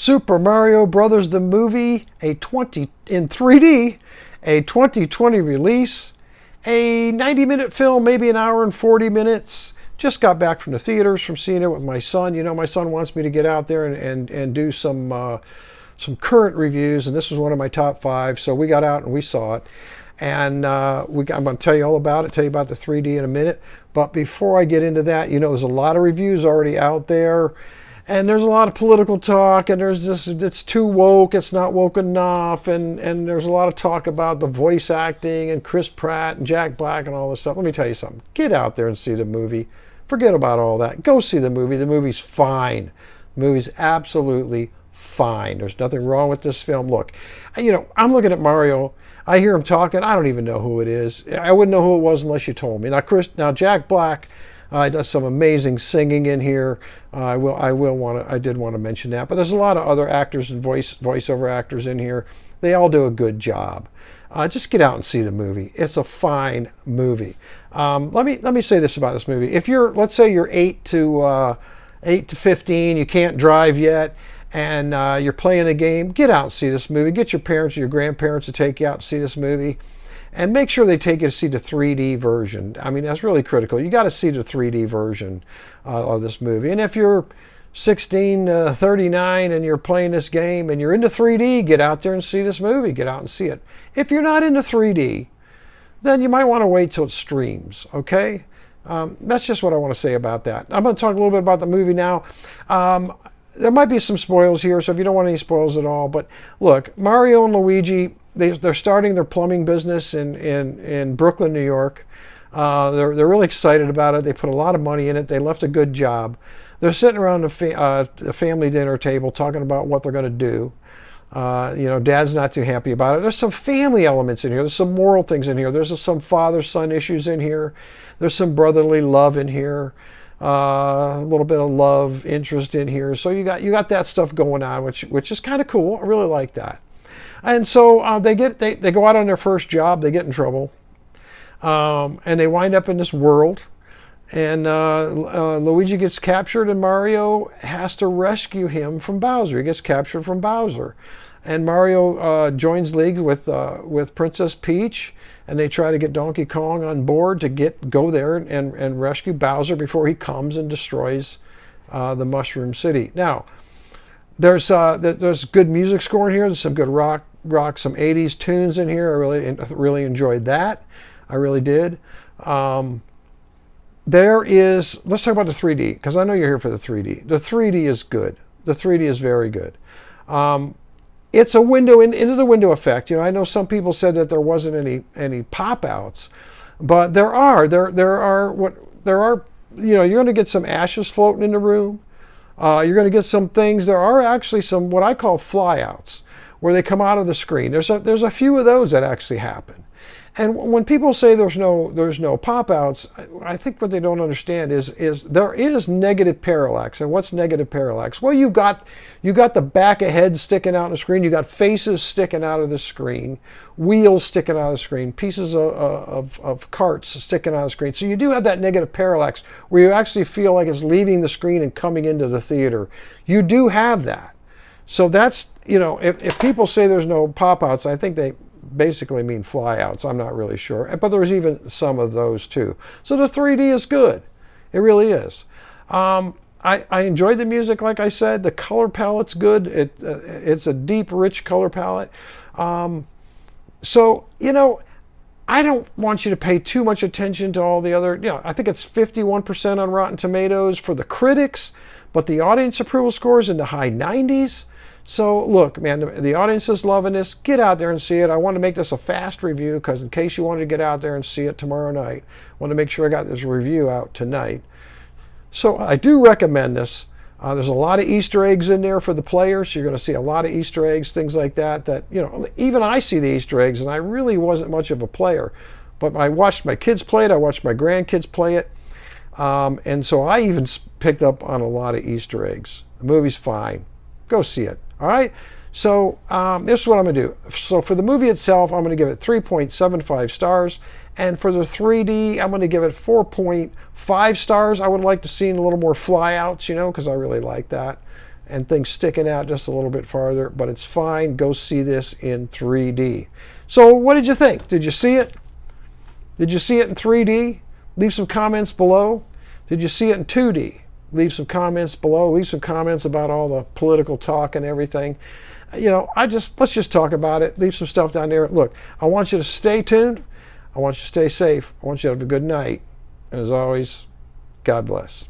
Super Mario Brothers the movie, in 3D, a 2020 release, a 90-minute film, maybe an hour and 40 minutes. Just got back from the theaters from seeing it with my son. You know, my son wants me to get out there and do some current reviews, and this was one of my top 5. So we got out and we saw it. And I'm going to tell you all about it, tell you about the 3D in a minute. But before I get into that, you know, there's a lot of reviews already out there. And there's a lot of political talk, and there's this, it's too woke, it's not woke enough, and there's a lot of talk about the voice acting and Chris Pratt and Jack Black and all this stuff. Let me tell you something. Get out there and see the movie. Forget about all that. Go see the movie. The movie's fine. The movie's absolutely fine. There's nothing wrong with this film. Look, you know, I'm looking at Mario. I hear him talking. I don't even know who it is. I wouldn't know who it was unless you told me. Now Jack Black does some amazing singing in here. I did want to mention that. But there's a lot of other actors and voiceover actors in here. They all do a good job. Just get out and see the movie. It's a fine movie. Let me say this about this movie. If let's say you're 8 to 15, you can't drive yet, and you're playing a game, get out and see this movie. Get your parents or your grandparents to take you out and see this movie. And make sure they take you to see the 3D version. I mean, that's really critical. You got to see the 3D version of this movie. And if you're 16, 39 and you're playing this game and you're into 3D, get out there and see this movie. Get out and see it. If you're not into 3D, then you might want to wait till it streams, okay? That's just what I want to say about that. I'm going to talk a little bit about the movie now. There might be some spoils here, so if you don't want any spoils at all. But look, Mario and Luigi, they're starting their plumbing business in Brooklyn, New York. They're really excited about it. They put a lot of money in it. They left a good job. They're sitting around the family dinner table talking about what they're going to do. You know, Dad's not too happy about it. There's some family elements in here. There's some moral things in here. There's some father-son issues in here. There's some brotherly love in here. A little bit of love interest in here. So you got that stuff going on, which is kind of cool. I really like that. And so they go out on their first job. They get in trouble, and they wind up in this world. And Luigi gets captured, and Mario has to rescue him from Bowser. He gets captured from Bowser, and Mario joins league with Princess Peach, and they try to get Donkey Kong on board to go there and rescue Bowser before he comes and destroys the Mushroom City. Now, there's good music score in here. There's some good rock, some 80s tunes in here. I really enjoyed that. I really did. Let's talk about the 3D, because I know you're here for the 3D. The 3D is good. The 3D is very good. It's a window into the window effect. You know, I know some people said that there wasn't any pop outs, but there are. You know, you're going to get some ashes floating in the room. You're going to get some things. There are actually some what I call flyouts, where they come out of the screen. There's a few of those that actually happen. And when people say there's no pop-outs, I think what they don't understand is there is negative parallax. And what's negative parallax? Well, you got the back of heads sticking out of the screen. You got faces sticking out of the screen, wheels sticking out of the screen, pieces of carts sticking out of the screen. So you do have that negative parallax where you actually feel like it's leaving the screen and coming into the theater. You do have that. So that's, you know, if people say there's no pop-outs, I think they basically mean flyouts. I'm not really sure, but there's even some of those too. So the 3D is good. It really is. I enjoyed the music, like I said. The color palette's good. It's a deep, rich color palette. So, you know, I don't want you to pay too much attention to all the other, you know, I think it's 51% on Rotten Tomatoes for the critics, but the audience approval score is in the high 90s. So look, man, the audience is loving this. Get out there and see it. I want to make this a fast review because in case you wanted to get out there and see it tomorrow night, I want to make sure I got this review out tonight. So I do recommend this. There's a lot of Easter eggs in there for the players. You're going to see a lot of Easter eggs, things like that, you know, even I see the Easter eggs, and I really wasn't much of a player. But I watched my kids play it. I watched my grandkids play it. And so I even picked up on a lot of Easter eggs. The movie's fine. Go see it. All right, so this is what I'm going to do. So for the movie itself, I'm going to give it 3.75 stars. And for the 3D, I'm going to give it 4.5 stars. I would like to see a little more flyouts, you know, because I really like that. and things sticking out just a little bit farther, but it's fine. Go see this in 3D. So what did you think? Did you see it? Did you see it in 3D? Leave some comments below. Did you see it in 2D? Leave some comments below. Leave some comments about all the political talk and everything. You know, let's just talk about it. Leave some stuff down there. Look, I want you to stay tuned. I want you to stay safe. I want you to have a good night. And as always, God bless.